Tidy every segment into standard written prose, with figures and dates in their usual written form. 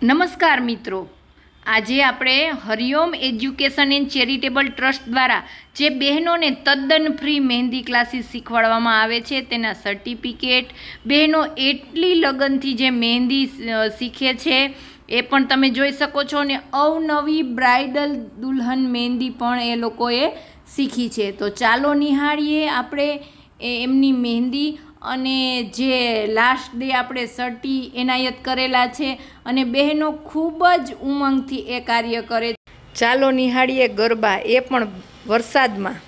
નમસ્કાર મિત્રો, આજે આપણે Hariom education and charitable trust દ્વારા જે બહેનોને તદ્દન ફ્રી મહેંદી ક્લાસીસ શીખવાડવામાં આવે છે તેના સર્ટિફિકેટ, બહેનો એટલી લગનથી જે મહેંદી શીખે છે એ પણ તમે જોઈ શકો છો અને અવનવી બ્રાઇડલ દુલ્હન મહેંદી પણ એ લોકોએ શીખી છે। તો ચાલો નિહાળીએ આપણે એમની મહેંદી અને જે લાસ્ટ ડે આપણે સર્ટી એનાયત કરેલા છે અને બહેનો ખૂબ જ ઉમંગથી એ કાર્ય કરે। ચાલો નિહાળીએ ગરબા, એ પણ વરસાદમાં।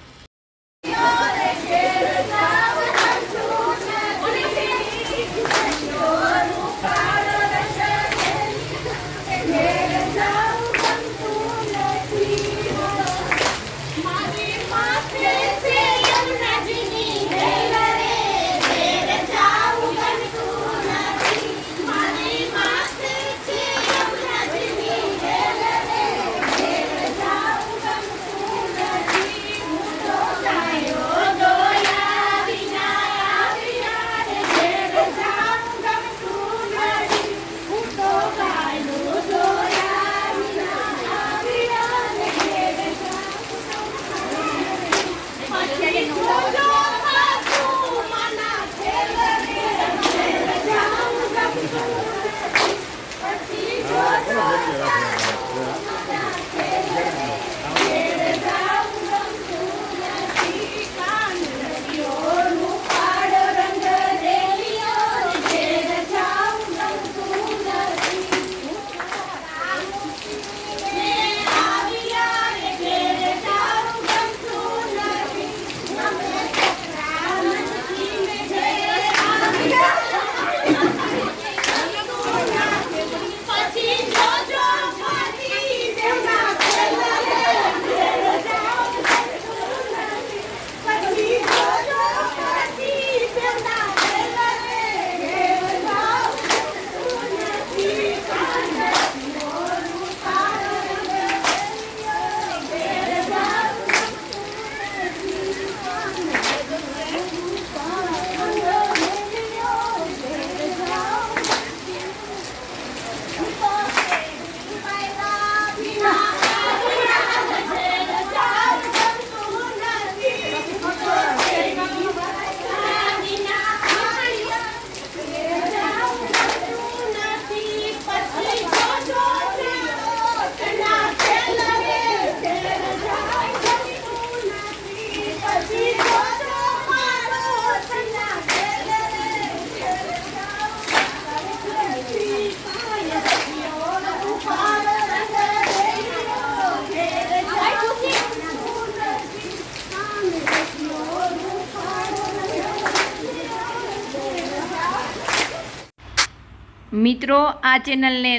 મિત્રો, આ ચેનલને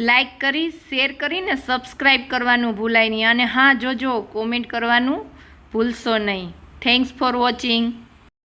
લાઈક કરી, શેર કરીને સબસ્ક્રાઈબ કરવાનું ભૂલાય નહીં અને હા જોજો, કોમેન્ટ કરવાનું ભૂલશો નહીં। Thanks for watching.